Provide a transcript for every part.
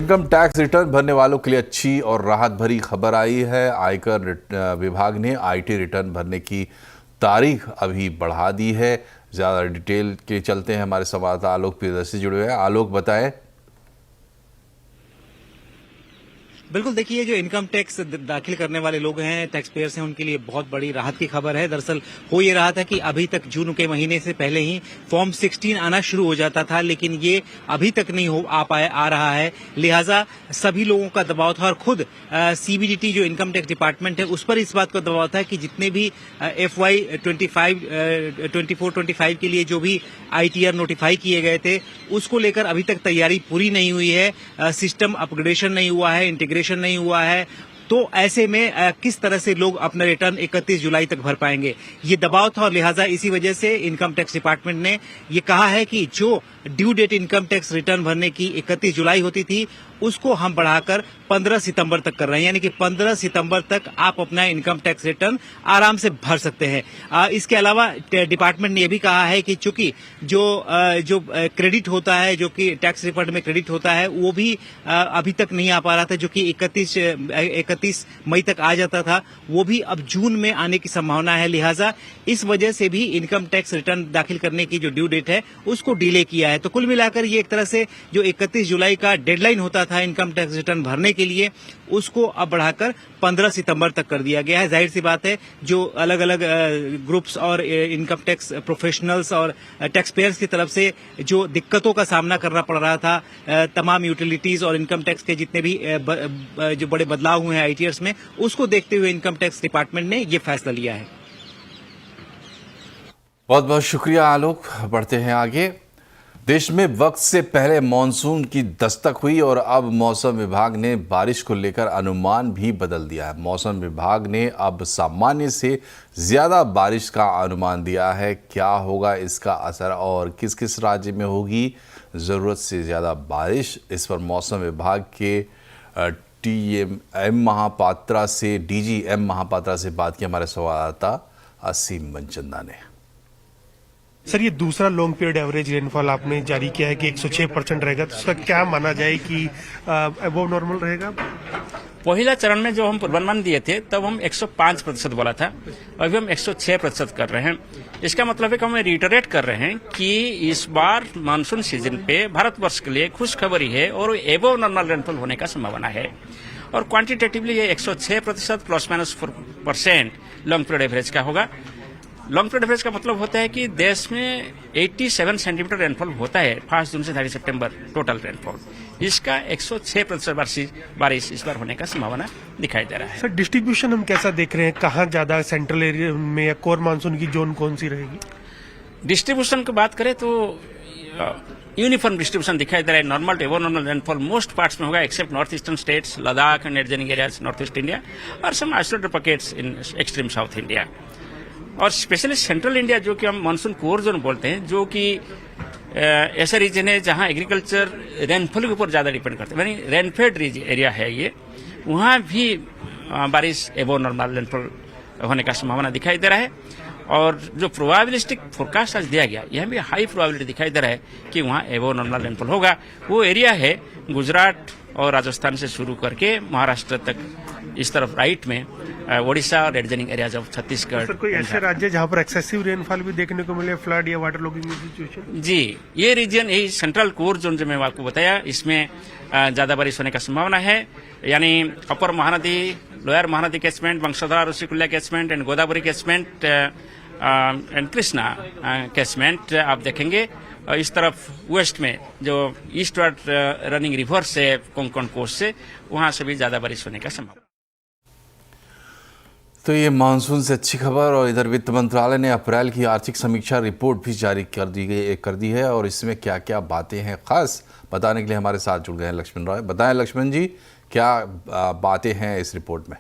Income tax return भरने वालों के लिए अच्छी और राहत भरी खबर आई है। आयकर विभाग ने आईटी रिटर्न भरने की तारीख अभी बढ़ा दी है। ज़्यादा डिटेल के चलते हैं, हमारे संवाददाता आलोक प्रियदर्शी जुड़े हुए हैं। आलोक, बताएं। बिल्कुल, देखिए, जो इनकम टैक्स दाखिल करने वाले लोग हैं, टैक्स पेयर्स हैं, उनके लिए बहुत बड़ी राहत की खबर है। दरअसल हो ये रहा था कि अभी तक जून के महीने से पहले ही फॉर्म 16 आना शुरू हो जाता था, लेकिन ये अभी तक नहीं आ रहा है। लिहाजा सभी लोगों का दबाव था और खुद सीबीडीटी जो इनकम टैक्स डिपार्टमेंट है उस पर इस बात का दबाव था कि जितने भी FY 24-25 के लिए जो भी ITR नोटिफाई किए गए थे उसको लेकर अभी तक तैयारी पूरी नहीं हुई है। सिस्टम अपग्रेडेशन नहीं हुआ है, इंटीग्रेशन नहीं हुआ है। तो ऐसे में किस तरह से लोग अपना रिटर्न 31 जुलाई तक भर पाएंगे, ये दबाव था। और लिहाजा इसी वजह से इनकम टैक्स डिपार्टमेंट ने ये कहा है कि जो due date income tax return भरने की 31 जुलाई होती थी उसको हम बढ़ाकर 15 सितंबर तक कर रहे हैं, यानी कि 15 सितंबर तक आप अपना इनकम टैक्स रिटर्न आराम से भर सकते हैं। इसके अलावा डिपार्टमेंट ने यह भी कहा है कि चूंकि जो क्रेडिट होता है, जो कि टैक्स रिफंड में क्रेडिट होता है, वो भी अभी तक नहीं आ पा रहा था, जो कि 31 मई तक आ जाता था, वो भी अब जून में आने की संभावना है। लिहाजा इस वजह से भी इनकम टैक्स रिटर्न दाखिल करने की जो ड्यू डेट है उसको डिले किया है। तो कुल मिलाकर ये एक तरह से जो 31 जुलाई का डेडलाइन होता था इनकम टैक्स रिटर्न भरने के लिए, उसको अब बढ़ाकर 15 सितंबर तक कर दिया गया है। जाहिर सी बात है, जो अलग अलग ग्रुप्स और इनकम टैक्स प्रोफेशनल्स और टैक्स पेयर्स की तरफ से जो दिक्कतों का सामना करना पड़ रहा था, तमाम यूटिलिटीज और इनकम टैक्स के जितने भी जो बड़े बदलाव हुए हैं ITRs में, उसको देखते हुए इनकम टैक्स डिपार्टमेंट ने ये फैसला लिया है। बहुत बहुत शुक्रिया आलोक। बढ़ते हैं आगे। देश में वक्त से पहले मानसून की दस्तक हुई और अब मौसम विभाग ने बारिश को लेकर अनुमान भी बदल दिया है। मौसम विभाग ने अब सामान्य से ज़्यादा बारिश का अनुमान दिया है। क्या होगा इसका असर और किस किस राज्य में होगी ज़रूरत से ज़्यादा बारिश, इस पर मौसम विभाग के DG M महापात्रा से बात की हमारे संवाददाता असीम मनचंदा ने। सर, ये दूसरा लॉन्ग पीरियड एवरेज रेनफॉल आपने जारी किया है कि 106% रहेगा, तो उसका क्या माना जाए कि अबव नॉर्मल रहेगा? पहला चरण में जो हम पूर्वानुमान दिए थे तब हम 105% बोला था, अभी हम 106% कर रहे हैं। इसका मतलब है कि हम रिटरेट कर रहे हैं कि इस बार मानसून सीजन पे भारतवर्ष के लिए खुशखबरी है और एबव नॉर्मल रेनफॉल होने का संभावना है। और क्वांटिटेटिवली ये 106% ±4% लॉन्ग पीरियड एवरेज का होगा। लॉन्ग पीरियड एवरेज का मतलब होता है कि देश में 87 सेंटीमीटर रेनफॉल होता है 1 जून से 30 सितंबर टोटल रेनफॉल। इसका 106% बारिश इस बार होने का संभावना दिखाई दे रहा है। सर, डिस्ट्रीब्यूशन हम कैसा देख रहे हैं? कहाँ ज्यादा सेंट्रल एरिया में या कोर मानसून की जोन कौन सी रहेगी? डिस्ट्रीब्यूशन की बात करें तो यूनिफॉर्म डिस्ट्रीब्यूशन दिखाई दे रहा है। Normal to above normal rainfall most parts में होगा except north eastern states, Ladakh and adjoining areas north east India और some isolated pockets in extreme south India. और स्पेशली सेंट्रल इंडिया, जो कि हम मानसून कोर जोन बोलते हैं, जो कि ऐसा रीजन है जहां एग्रीकल्चर रेनफॉल के ऊपर ज्यादा डिपेंड करते हैं, यानी रेनफेड एरिया है ये, वहां भी बारिश एबव नॉर्मल रेनफॉल होने का संभावना दिखाई दे रहा है। और जो प्रोबेबिलिस्टिक फोरकास्ट आज दिया गया, यह भी हाई प्रोबेबिलिटी दिखाई दे रहा है कि वहां एबव नॉर्मल रेनफॉल होगा। वो एरिया है गुजरात और राजस्थान से शुरू करके महाराष्ट्र तक, इस तरफ राइट में ओडिशा और adjoining areas of Chhattisgarh. Sir, कोई ऐसे राज्य जहां पर एक्सेसिव रेनफॉल भी देखने को मिले, फ्लड या वाटर लॉगिंग की सिचुएशन? जी, ये रीजन यही सेंट्रल कोर जोन जो मैं आपको बताया, इसमें ज्यादा बारिश होने का संभावना है। यानी upper Mahanadi, lower Mahanadi catchment, Vamsadhara Rushikulya catchment and Godavari catchment and Krishna catchment आप देखेंगे। इस तरफ वेस्ट में जो ईस्टवर्ड रनिंग रिवर से कोंकण कोस्ट से, वहां से भी ज्यादा बारिश होने का संभावना। तो ये मानसून से अच्छी खबर। और इधर वित्त मंत्रालय ने अप्रैल की आर्थिक समीक्षा रिपोर्ट भी जारी कर दी है और इसमें क्या क्या बातें हैं खास बताने के लिए हमारे साथ जुड़ गए हैं लक्ष्मण रॉय। बताएं लक्ष्मण जी, क्या बातें हैं इस रिपोर्ट में?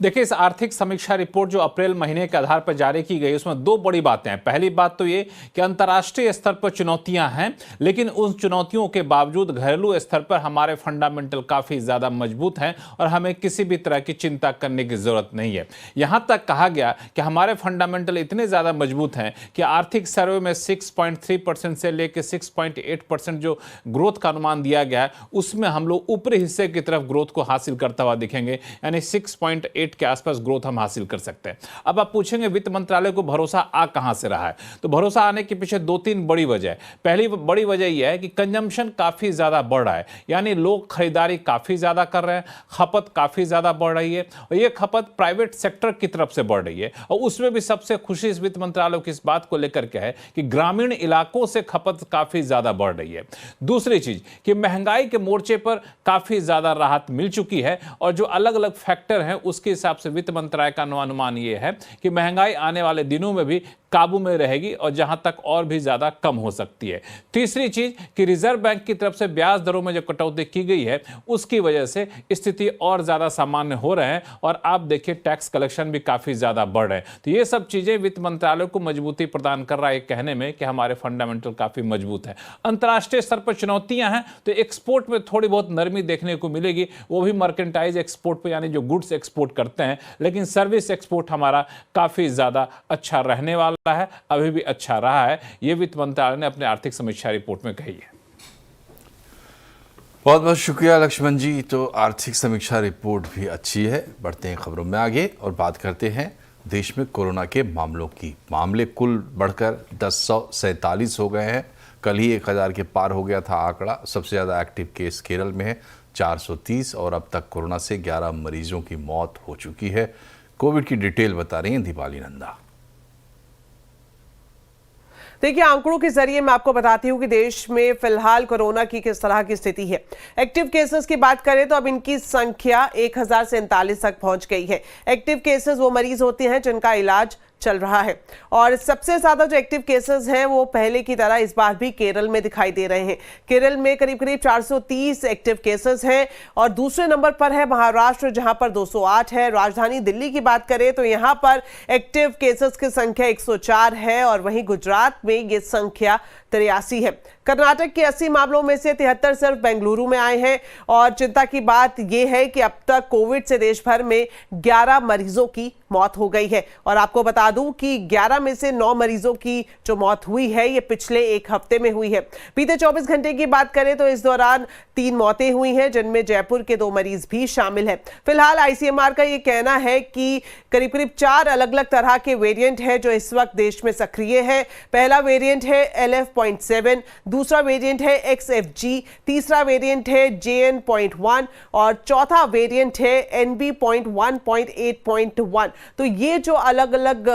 देखिए, इस आर्थिक समीक्षा रिपोर्ट जो अप्रैल महीने के आधार पर जारी की गई, उसमें दो बड़ी बातें हैं। पहली बात तो ये कि अंतर्राष्ट्रीय स्तर पर चुनौतियां हैं, लेकिन उन चुनौतियों के बावजूद घरेलू स्तर पर हमारे फंडामेंटल काफी ज्यादा मजबूत हैं और हमें किसी भी तरह की चिंता करने की जरूरत नहीं है। यहां तक कहा गया कि हमारे फंडामेंटल इतने ज्यादा मजबूत हैं कि आर्थिक सर्वे में 6.3% से लेकर 6.8% जो ग्रोथ का अनुमान दिया गया है, उसमें हम लोग ऊपरी हिस्से की तरफ ग्रोथ को हासिल करता हुआ दिखेंगे, यानी 6.8 के आसपास ग्रोथ हम हासिल कर सकते हैं। अब आप पूछेंगे वित्त मंत्रालय को भरोसा आ कहां से रहा है, तो भरोसा आने के पीछे दो तीन बड़ी वजह है। पहली बड़ी वजह यह है कि कंजम्पशन काफी ज्यादा बढ़ रहा है, यानी लोग खरीदारी काफी ज्यादा कर रहे हैं, खपत काफी ज्यादा बढ़ रही है और यह खपत प्राइवेट सेक्टर की तरफ से बढ़ रही है। और उसमें भी सबसे खुशी इस वित्त मंत्रालय की इस बात को लेकर के है कि ग्रामीण इलाकों से खपत काफी ज्यादा बढ़ रही है। दूसरी चीज कि महंगाई के मोर्चे पर काफी ज्यादा राहत मिल चुकी है और जो अलग अलग फैक्टर हैं उसके हिसाब से वित्त मंत्रालय का अनुमान यह है कि महंगाई आने वाले दिनों में भी काबू में रहेगी और जहां तक और भी ज्यादा कम हो सकती है। तीसरी चीज कि रिजर्व बैंक की तरफ से ब्याज दरों में जो कटौती की गई है उसकी वजह से स्थिति और ज्यादा सामान्य हो रहे हैं और आप देखिए टैक्स कलेक्शन भी काफी ज्यादा बढ़ रहे हैं। तो ये सब चीजें वित्त मंत्रालय को मजबूती प्रदान कर रहा है कहने में कि हमारे फंडामेंटल काफी मजबूत है। अंतर्राष्ट्रीय स्तर पर चुनौतियां हैं तो एक्सपोर्ट में थोड़ी बहुत नरमी देखने को मिलेगी, वो भी मर्केंटाइज एक्सपोर्ट पर, यानी जो गुड्स एक्सपोर्ट करते हैं, लेकिन सर्विस एक्सपोर्ट हमारा काफी ज्यादा अच्छा रहने वाला है, अभी भी अच्छा रहा है। यह वित्त मंत्रालय ने अपने आर्थिक समीक्षा रिपोर्ट में कही है। बहुत बहुत शुक्रिया लक्ष्मण जी। तो आर्थिक समीक्षा रिपोर्ट भी अच्छी है। बढ़ते हैं खबरों में आगे और बात करते हैं देश में कोरोना के मामलों की। मामले कुल बढ़कर 1047 हो गए हैं। कल ही 1000 के पार हो गया था आंकड़ा। सबसे ज़्यादा एक्टिव केस केरल में है 430 और अब तक कोरोना से 11 मरीजों की मौत हो चुकी है। कोविड की डिटेल बता रही हैं दीपाली नंदा। देखिए, आंकड़ों के जरिए मैं आपको बताती हूं कि देश में फिलहाल कोरोना की किस तरह की स्थिति है। एक्टिव केसेस की बात करें तो अब इनकी संख्या 1047 तक पहुंच गई है। एक्टिव केसेस वो मरीज होते हैं जिनका इलाज चल रहा है और सबसे ज्यादा जो एक्टिव केसेस हैं वो पहले की तरह इस बार भी केरल में दिखाई दे रहे हैं। केरल में करीब करीब 430 एक्टिव केसेस हैं और दूसरे नंबर पर है महाराष्ट्र, जहां पर 208 है। राजधानी दिल्ली की बात करें तो यहां पर एक्टिव केसेस की संख्या 104 है और वहीं गुजरात में ये संख्या 83 है। कर्नाटक के 80 मामलों में से 73 सिर्फ बेंगलुरु में आए हैं और चिंता की बात यह है कि अब तक कोविड से देश भर में 11 मरीजों की मौत हो गई है और आपको बता दूं कि 11 में से 9 मरीजों की जो मौत हुई है ये पिछले एक हफ्ते में हुई है। बीते 24 घंटे की बात करें तो इस दौरान 3 मौतें हुई हैं, जिनमें जयपुर के 2 मरीज भी शामिल हैं। फिलहाल आईसीएमआर का ये कहना है कि करीब करीब 4 अलग अलग तरह के वेरिएंट है जो इस वक्त देश में सक्रिय है। पहला वेरिएंट है LF.7, दूसरा वेरिएंट है XFG, तीसरा वेरिएंट है JN.1 और चौथा वेरिएंट है NB.1.8.1। तो ये जो अलग अलग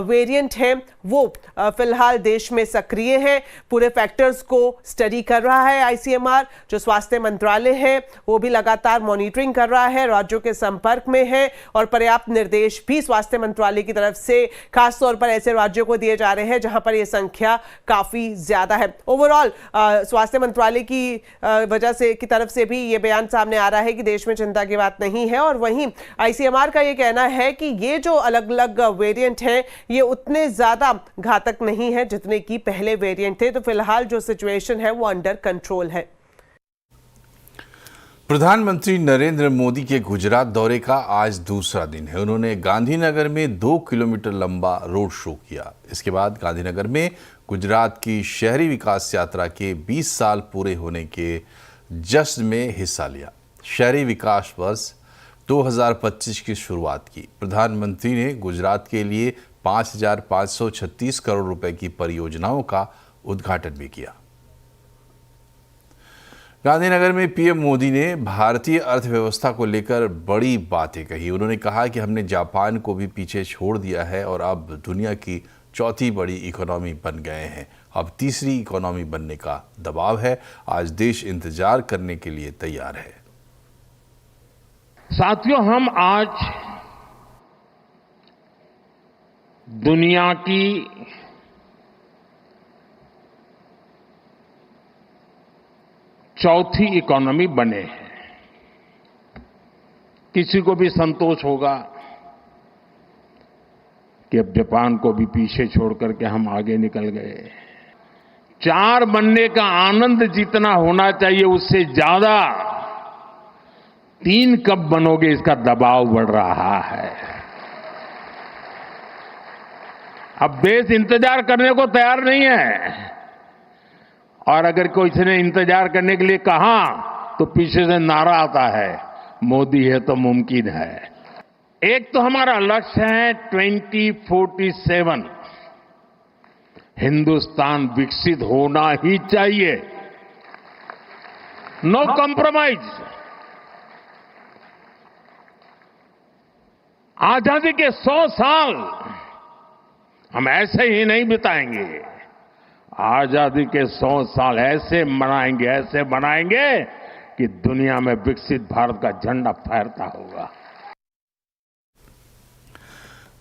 वेरिएंट हैं वो फिलहाल देश में सक्रिय हैं। पूरे फैक्टर्स को स्टडी कर रहा है आईसीएमआर। जो स्वास्थ्य मंत्रालय है वो भी लगातार मॉनिटरिंग कर रहा है, राज्यों के संपर्क में है और पर्याप्त निर्देश भी स्वास्थ्य मंत्रालय की तरफ से खासतौर पर ऐसे राज्यों को दिए जा रहे हैं जहां पर यह संख्या काफी ज्यादा है। ओवरऑल स्वास्थ्य मंत्रालय की वजह से की तरफ से भी ये बयान सामने आ रहा है कि देश में चिंता की बात नहीं है और वहीं आईसीएमआर का ये कहना है कि ये जो अलग अलग वेरिएंट हैं ये उतने ज्यादा घातक नहीं है जितने की पहले वेरिएंट थे। तो फिलहाल जो सिचुएशन है वो अंडर कंट्रोल है। प्रधानमंत्री नरेंद्र मोदी के गुजरात दौरे का आज दूसरा दिन है। उन्होंने गांधीनगर में 2 किलोमीटर लंबा रोड शो किया। इसके बाद गांधीनगर में गुजरात की शहरी विकास यात्रा के 20 साल पूरे होने के जश्न में हिस्सा लिया। शहरी विकास वर्ष 2025 की शुरुआत की। प्रधानमंत्री ने गुजरात के लिए 5,536 करोड़ रुपए की परियोजनाओं का उद्घाटन भी किया। गांधीनगर में पीएम मोदी ने भारतीय अर्थव्यवस्था को लेकर बड़ी बातें कही। उन्होंने कहा कि हमने जापान को भी पीछे छोड़ दिया है और अब दुनिया की चौथी बड़ी इकोनॉमी बन गए हैं। अब तीसरी इकोनॉमी बनने का दबाव है। आज देश इंतजार करने के लिए तैयार है। साथियों, हम आज दुनिया की चौथी इकोनॉमी बने हैं। किसी को भी संतोष होगा कि अब जापान को भी पीछे छोड़ करके हम आगे निकल गए। 4 बनने का आनंद जितना होना चाहिए उससे ज्यादा 3 कब बनोगे इसका दबाव बढ़ रहा है। अब देश इंतजार करने को तैयार नहीं है, और अगर कोई ने इंतजार करने के लिए कहा तो पीछे से नारा आता है, मोदी है तो मुमकिन है। एक तो हमारा लक्ष्य है 2047 हिंदुस्तान विकसित होना ही चाहिए, नो कॉम्प्रोमाइज। आजादी के 100 साल हम ऐसे ही नहीं बिताएंगे, आजादी के 100 साल ऐसे मनाएंगे कि दुनिया में विकसित भारत का झंडा फहरता होगा।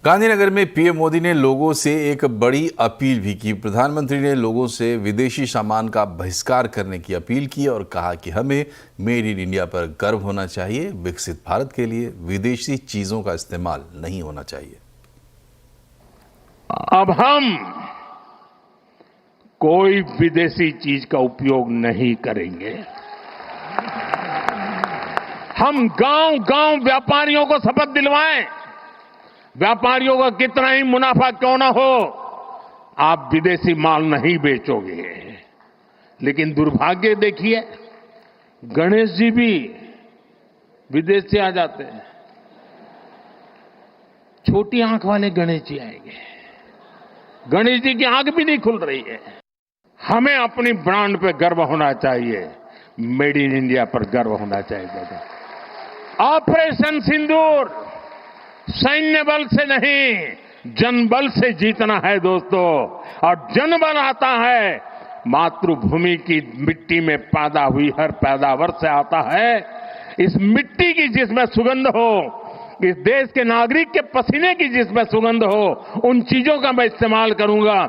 गांधीनगर में पीएम मोदी ने लोगों से एक बड़ी अपील भी की। प्रधानमंत्री ने लोगों से विदेशी सामान का बहिष्कार करने की अपील की और कहा कि हमें मेड इन इंडिया पर गर्व होना चाहिए। विकसित भारत के लिए विदेशी चीजों का इस्तेमाल नहीं होना चाहिए। अब हम कोई विदेशी चीज का उपयोग नहीं करेंगे। हम गांव-गांव व्यापारियों को शपथ दिलवाएं, व्यापारियों का कितना ही मुनाफा क्यों ना हो, आप विदेशी माल नहीं बेचोगे। लेकिन दुर्भाग्य देखिए, गणेश जी भी विदेश से आ जाते हैं। छोटी आंख वाले गणेश जी आएंगे, गणेश जी की आंख भी नहीं खुल रही है। हमें अपनी ब्रांड पे गर्व होना चाहिए, मेड इन इंडिया पर गर्व होना चाहिए। ऑपरेशन सिंदूर सैन्य बल से नहीं, जनबल से जीतना है दोस्तों, और जनबल आता है मातृभूमि की मिट्टी में पैदा हुई हर पैदावार से आता है। इस मिट्टी की जिसमें सुगंध हो, इस देश के नागरिक के पसीने की जिसमें सुगंध हो, उन चीजों का मैं इस्तेमाल करूंगा।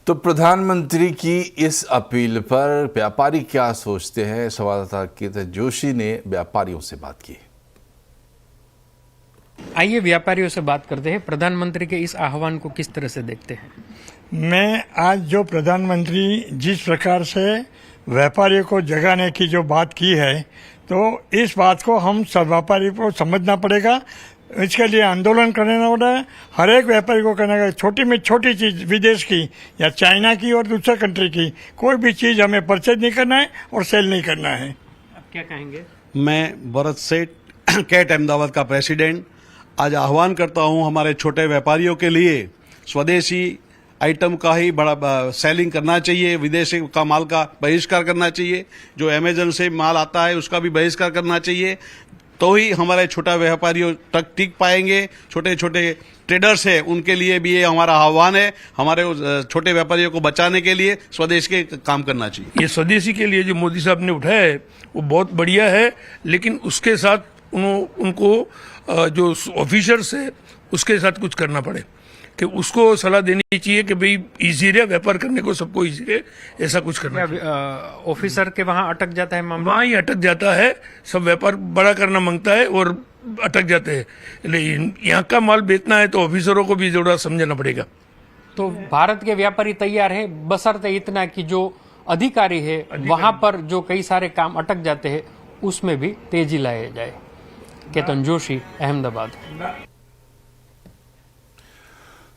तो प्रधानमंत्री की इस अपील पर व्यापारी क्या सोचते हैं, संवाददाता केतन जोशी ने व्यापारियों से बात की। आइए व्यापारियों से बात करते हैं। प्रधानमंत्री के इस आह्वान को किस तरह से देखते हैं? मैं आज जो प्रधानमंत्री जिस प्रकार से व्यापारियों को जगाने की जो बात की है, तो इस बात को हम सब व्यापारी को समझना पड़ेगा, इसके लिए आंदोलन करना पड़ेगा। हर एक व्यापारी को करना है, छोटी में छोटी चीज विदेश की या चाइना की और दूसरे कंट्री की कोई भी चीज हमें परचेज नहीं करना है और सेल नहीं करना है। आप क्या कहेंगे? मैं भरत सेठ, कैट अहमदाबाद का प्रेसिडेंट, आज आह्वान करता हूं हमारे छोटे व्यापारियों के लिए स्वदेशी आइटम का ही बड़ा सेलिंग करना चाहिए, विदेशी का माल का बहिष्कार करना चाहिए, जो अमेजन से माल आता है उसका भी बहिष्कार करना चाहिए, तो ही हमारे छोटा व्यापारियों तक टिक पाएंगे। छोटे छोटे ट्रेडर्स हैं उनके लिए भी ये हमारा आह्वान है, हमारे छोटे व्यापारियों को बचाने के लिए स्वदेश के काम करना चाहिए। ये स्वदेशी के लिए जो मोदी साहब ने उठाया है वो बहुत बढ़िया है, लेकिन उसके साथ उनको जो ऑफिसर्स है उसके साथ कुछ करना पड़े, कि उसको सलाह देनी चाहिए कि भाई इजी रहे व्यापार करने को, सबको इजी रहे, ऐसा कुछ करना। ऑफिसर के वहां अटक जाता है मामला, वहां ही अटक जाता है, सब व्यापार बड़ा करना मांगता है और अटक जाते हैं। लेकिन यहाँ का माल बेचना है तो ऑफिसरों को भी जरूर समझना पड़ेगा। तो भारत के व्यापारी तैयार है, बशर्ते इतना कि जो अधिकारी है वहां पर जो कई सारे काम अटक जाते हैं उसमें भी तेजी लाया जाए। केतन जोशी, अहमदाबाद।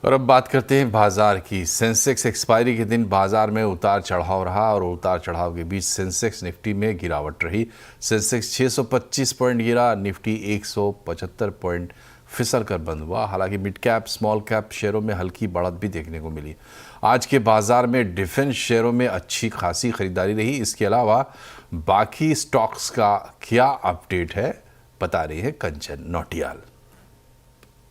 और अब बात करते हैं बाजार की। सेंसेक्स एक्सपायरी के दिन बाजार में उतार चढ़ाव रहा और उतार चढ़ाव के बीच सेंसेक्स निफ्टी में गिरावट रही। सेंसेक्स 625 पॉइंट गिरा, निफ्टी 175 पॉइंट फिसल कर बंद हुआ। हालांकि मिड कैप स्मॉल कैप शेयरों में हल्की बढ़त भी देखने को मिली। आज के बाजार में डिफेंस शेयरों में अच्छी खासी खरीदारी रही। इसके अलावा बाकी स्टॉक्स का क्या अपडेट है, बता रही है कंचन नौटियाल।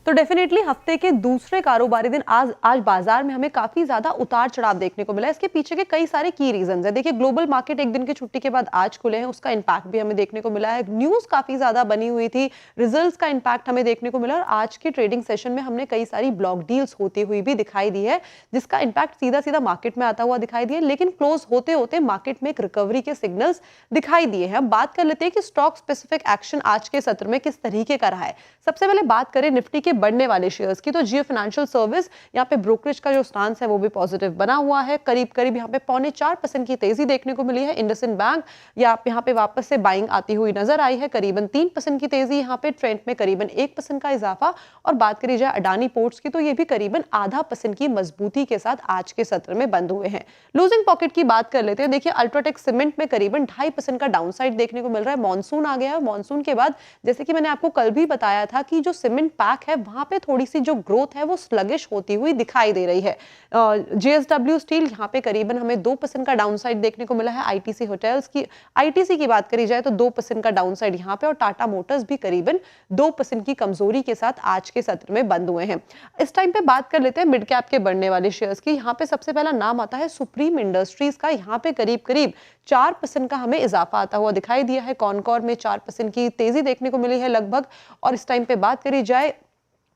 तो डेफिनेटली हफ्ते के दूसरे कारोबारी दिन आज बाजार में हमें काफी ज्यादा उतार चढ़ाव देखने को मिला। इसके पीछे के कई सारे की रीजंस है। देखिए, ग्लोबल मार्केट एक दिन की छुट्टी के बाद आज खुले हैं, उसका इंपैक्ट भी हमें देखने को मिला है। न्यूज काफी ज्यादा बनी हुई थी, रिजल्ट्स का इंपैक्ट हमें देखने को मिला और आज के ट्रेडिंग सेशन में हमने कई सारी ब्लॉक डील्स होती हुई भी दिखाई दी है, जिसका इंपैक्ट सीधा सीधा मार्केट में आता हुआ दिखाई दिया। लेकिन क्लोज होते होते मार्केट में एक रिकवरी के सिग्नल्स दिखाई दिए हैं। अब बात कर लेते हैं कि स्टॉक स्पेसिफिक एक्शन आज के सत्र में किस तरीके का रहा है। सबसे पहले बात करें निफ्टी के बढ़ने वाले शेयर्स की, तो जियो फाइनेंशियल सर्विस यहाँ पे ब्रोकरेज का जो स्टांस है वो भी पॉजिटिव बना हुआ है। करीब करीब यहाँ पे 0.25% की तेजी देखने को मिली है। इंडसइंड बैंक यहाँ पे वापस से बाइंग आती हुई नजर आई है, करीबन 3% की तेजी यहाँ पे। ट्रेंड में करीबन 1% का इजाफा। और बात करी जाए अडानी पोर्ट्स की, तो ये भी करीबन 0.5% की मजबूती के साथ आज के सत्र में बंद हुए हैं। लूजिंग पॉकेट की बात कर लेते हैं। देखिए, अल्ट्राटेक सीमेंट में करीबन 2.5% का डाउनसाइड देखने को मिल रहा है। मॉनसून आ गया है, मॉनसून के बाद जैसे कि मैंने आपको कल भी बताया था कि जो सीमेंट पैक है वहां पे थोड़ी सी जो ग्रोथ है वो स्लगिश होती हुई दिखाई दे रही है। जेएसडब्ल्यू स्टील यहाँ पे करीबन हमें 2% का डाउनसाइड देखने को मिला है। आईटीसी होटल्स की आईटीसी की बात करी जाए तो 2% का डाउनसाइड यहाँ पे, और टाटा मोटर्स भी करीबन 2% की कमजोरी के साथ आज के सत्र में बंद हुए हैं। इस टाइम पे बात कर लेते हैं मिड कैप के बढ़ने वाले शेयर्स की। यहाँ पे सबसे पहला नाम आता है सुप्रीम इंडस्ट्रीज का। यहाँ पे करीब करीब 4% का हमें इजाफा आता हुआ दिखाई दिया है। कॉनकॉर में 4% की तेजी देखने को मिली है लगभग। और इस टाइम पे बात करी जाए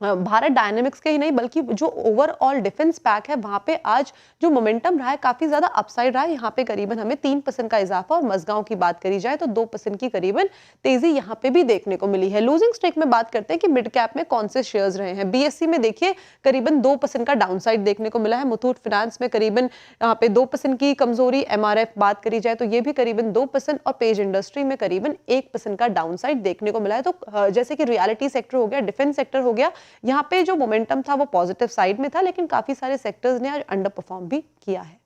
भारत डायनेमिक्स के ही नहीं बल्कि जो ओवरऑल डिफेंस पैक है वहां पे आज जो मोमेंटम रहा है काफी ज्यादा अपसाइड रहा है। यहाँ पे करीबन हमें 3% का इजाफा, और मजगांव की बात करी जाए तो 2% की करीबन तेजी यहाँ पे भी देखने को मिली है। लूजिंग स्ट्रीक में बात करते हैं कि मिड कैप में कौन से शेयर्स रहे हैं। बीएससी में देखिए करीबन 2% का डाउनसाइड देखने को मिला है। मुथूट फाइनेंस में करीबन यहाँ पे 2% की कमजोरी। एमआरएफ बात करी जाए तो ये भी करीबन 2%, और पेज इंडस्ट्री में करीबन 1% का डाउनसाइड देखने को मिला है। तो जैसे कि रियलिटी सेक्टर हो गया, डिफेंस सेक्टर हो गया, यहाँ पे जो मोमेंटम था वो पॉजिटिव साइड में था, लेकिन काफी सारे सेक्टर्स ने आज अंडर परफॉर्म भी किया है।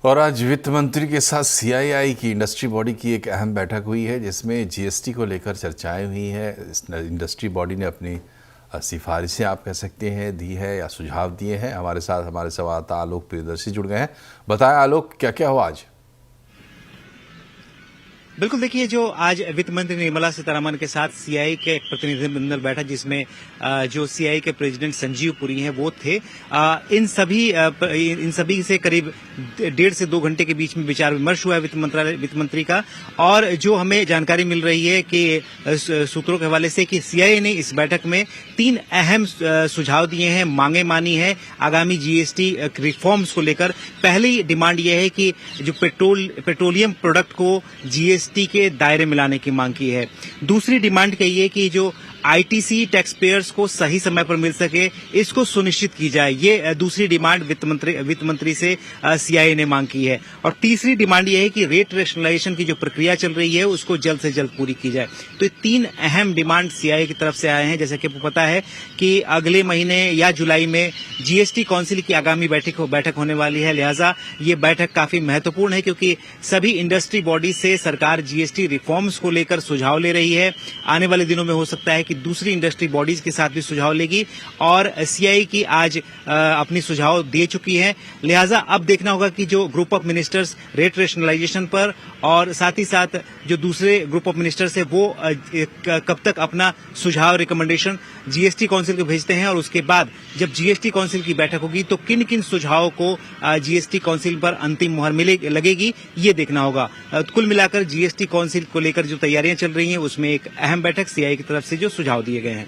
और आज वित्त मंत्री के साथ सीआईआई की इंडस्ट्री बॉडी की एक अहम बैठक हुई है, जिसमें जीएसटी को लेकर चर्चाएं हुई है। इंडस्ट्री बॉडी ने अपनी सिफारिशें आप कह सकते हैं दी है या सुझाव दिए हैं। हमारे साथ हमारे संवाददाता आलोक प्रियदर्शी जुड़ गए हैं। बताएं आलोक, क्या क्या हुआ आज? बिल्कुल, देखिए जो आज वित्त मंत्री निर्मला सीतारमण के साथ सीआईआई के एक प्रतिनिधिमंडल बैठा, जिसमें जो सीआईआई के प्रेसिडेंट संजीव पुरी हैं वो थे। इन सभी से करीब 1.5 से 2 घंटे के बीच में विचार विमर्श हुआ है वित्त मंत्री का। और जो हमें जानकारी मिल रही है कि सूत्रों के हवाले से कि सीआईआई ने इस बैठक में 3 अहम सुझाव दिए हैं, मांगे मानी है आगामी जीएसटी रिफॉर्म्स को लेकर। पहली डिमांड यह है कि जो पेट्रोलियम प्रोडक्ट को जीएसटी के दायरे में लाने की मांग की है। दूसरी डिमांड कही है कि जो आईटीसी टैक्स पेयर्स को सही समय पर मिल सके, इसको सुनिश्चित की जाए। ये दूसरी डिमांड वित्त मंत्री से सीआईआई ने मांग की है। और तीसरी डिमांड ये है कि रेट रैशनलाइजेशन की जो प्रक्रिया चल रही है उसको जल्द से जल्द पूरी की जाए। तो ये 3 अहम डिमांड सीआईआई की तरफ से आए हैं। जैसे कि आपको पता है कि अगले महीने या जुलाई में जीएसटी काउंसिल की आगामी बैठक होने वाली है, लिहाजा ये बैठक काफी महत्वपूर्ण है, क्योंकि सभी इंडस्ट्री बॉडी से सरकार जीएसटी रिफॉर्म्स को लेकर सुझाव ले रही है। आने वाले दिनों में हो सकता है कि दूसरी इंडस्ट्री बॉडीज के साथ भी सुझाव लेगी, और सीआईआई की आज अपनी सुझाव दे चुकी है। लिहाजा अब देखना होगा कि जो group of ministers rate rationalisation पर, और साथ ही साथ जो दूसरे ग्रुप ऑफ मिनिस्टर्स है वो कब तक अपना सुझाव रिकमेंडेशन जीएसटी काउंसिल को भेजते हैं, और उसके बाद जब जीएसटी काउंसिल की बैठक होगी तो किन किन सुझावों को जीएसटी काउंसिल पर अंतिम मुहर लगेगी, ये देखना होगा। कुल मिलाकर जीएसटी काउंसिल को लेकर जो तैयारियां चल रही हैं उसमें एक अहम बैठक सीआईआई की तरफ से जो सुझाव दिए गए हैं।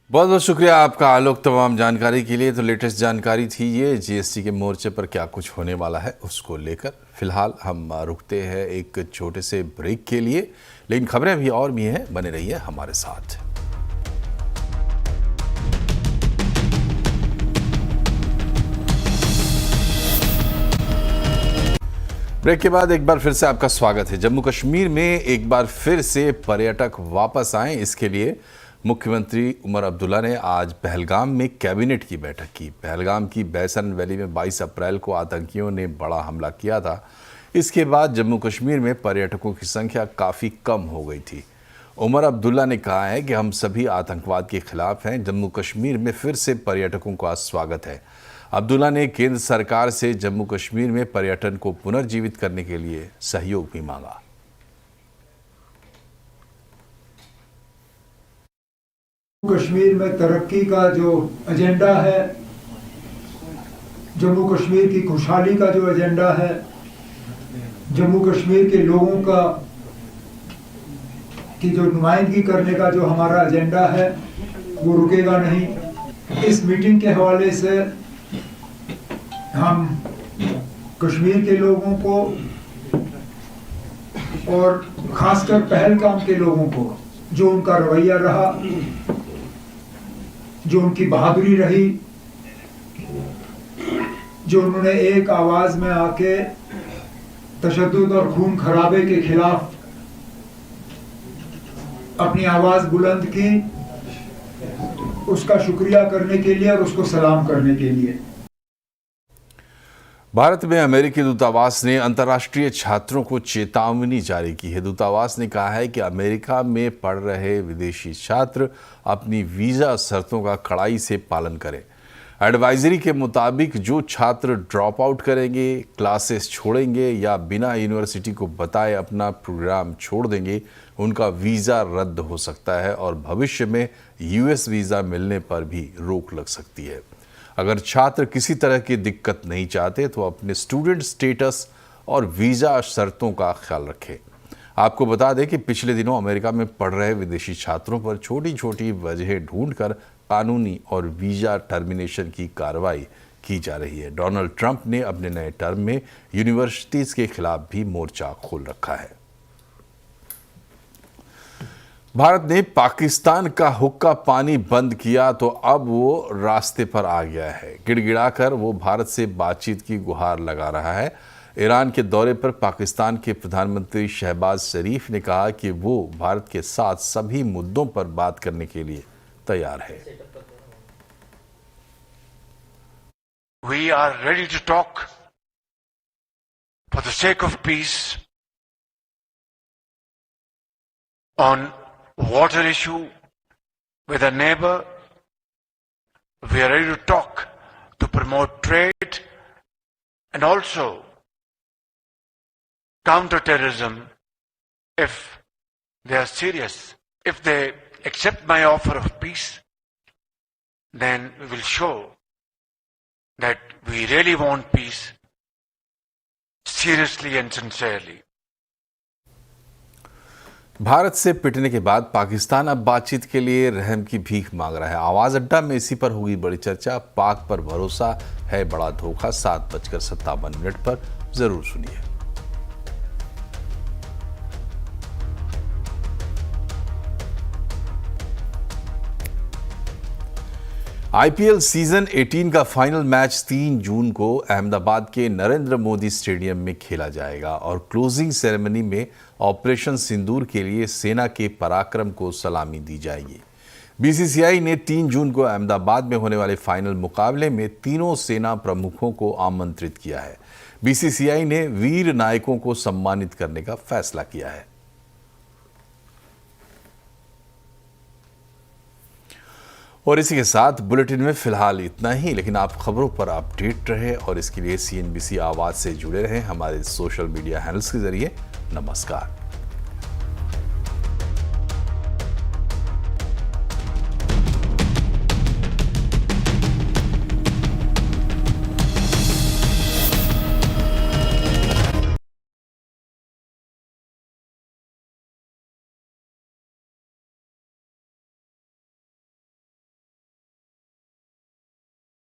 बहुत बहुत शुक्रिया आपका आलोक तमाम जानकारी के लिए। तो लेटेस्ट जानकारी थी ये जीएसटी के मोर्चे पर क्या कुछ होने वाला है उसको लेकर। फिलहाल हम रुकते हैं एक छोटे से ब्रेक के लिए, लेकिन खबरें भी और भी हैं, बने रहिए हमारे साथ। ब्रेक के बाद एक बार फिर से आपका स्वागत है। जम्मू कश्मीर में एक बार फिर से पर्यटक वापस आए, इसके लिए मुख्यमंत्री उमर अब्दुल्ला ने आज पहलगाम में कैबिनेट की बैठक की। पहलगाम की बैसन वैली में 22 अप्रैल को आतंकियों ने बड़ा हमला किया था। इसके बाद जम्मू कश्मीर में पर्यटकों की संख्या काफ़ी कम हो गई थी। उमर अब्दुल्ला ने कहा है कि हम सभी आतंकवाद के खिलाफ हैं। जम्मू कश्मीर में फिर से पर्यटकों का स्वागत है। अब्दुल्ला ने केंद्र सरकार से जम्मू कश्मीर में पर्यटन को पुनर्जीवित करने के लिए सहयोग भी मांगा। कश्मीर में तरक्की का जो एजेंडा है, जम्मू कश्मीर की खुशहाली का जो एजेंडा है, जम्मू कश्मीर के लोगों का की जो नुमाइंदगी करने का जो हमारा एजेंडा है, वो रुकेगा नहीं। इस मीटिंग के हवाले से हम कश्मीर के लोगों को और खासकर पहलगाम के लोगों को, जो उनका रवैया रहा, जो उनकी बहादुरी रही, जो उन्होंने एक आवाज में आके तशद्दुद और खून खराबे के खिलाफ अपनी आवाज बुलंद की, उसका शुक्रिया करने के लिए और उसको सलाम करने के लिए। भारत में अमेरिकी दूतावास ने अंतर्राष्ट्रीय छात्रों को चेतावनी जारी की है। दूतावास ने कहा है कि अमेरिका में पढ़ रहे विदेशी छात्र अपनी वीज़ा शर्तों का कड़ाई से पालन करें। एडवाइजरी के मुताबिक जो छात्र ड्रॉप आउट करेंगे, क्लासेस छोड़ेंगे या बिना यूनिवर्सिटी को बताए अपना प्रोग्राम छोड़ देंगे, उनका वीज़ा रद्द हो सकता है और भविष्य में यूएस वीज़ा मिलने पर भी रोक लग सकती है। अगर छात्र किसी तरह की दिक्कत नहीं चाहते तो अपने स्टूडेंट स्टेटस और वीज़ा शर्तों का ख्याल रखें। आपको बता दें कि पिछले दिनों अमेरिका में पढ़ रहे विदेशी छात्रों पर छोटी छोटी वजहें ढूंढकर कानूनी और वीज़ा टर्मिनेशन की कार्रवाई की जा रही है। डोनाल्ड ट्रंप ने अपने नए टर्म में यूनिवर्सिटीज़ के खिलाफ भी मोर्चा खोल रखा है। भारत ने पाकिस्तान का हुक्का पानी बंद किया तो अब वो रास्ते पर आ गया है। गिड़गिड़ाकर वो भारत से बातचीत की गुहार लगा रहा है। ईरान के दौरे पर पाकिस्तान के प्रधानमंत्री शहबाज शरीफ ने कहा कि वो भारत के साथ सभी मुद्दों पर बात करने के लिए तैयार है। We are ready to talk for the sake of peace on water issue with a neighbor. We are ready to talk to promote trade and also counter terrorism if they are serious. If they accept my offer of peace, then we will show that we really want peace seriously and sincerely. Bharat से पिटने के बाद पाकिस्तान अब बातचीत के लिए रहम की भीख मांग रहा है। आवाज अड्डा में इसी पर होगी बड़ी चर्चा। पाक पर भरोसा है बड़ा धोखा। 7:57 पर जरूर सुनिए। आईपीएल सीजन 18 का फाइनल मैच 3 जून को अहमदाबाद के नरेंद्र मोदी स्टेडियम में खेला जाएगा और क्लोजिंग सेरेमनी में ऑपरेशन सिंदूर के लिए सेना के पराक्रम को सलामी दी जाएगी। बीसीसीआई ने 3 जून को अहमदाबाद में होने वाले फाइनल मुकाबले में तीनों सेना प्रमुखों को आमंत्रित किया है। बीसीसीआई ने वीर नायकों को सम्मानित करने का फैसला किया है। और इसी के साथ बुलेटिन में फिलहाल इतना ही, लेकिन आप खबरों पर अपडेट रहे और इसके लिए CNBC आवाज से जुड़े रहें हमारे सोशल मीडिया हैंडल्स के जरिए। नमस्कार।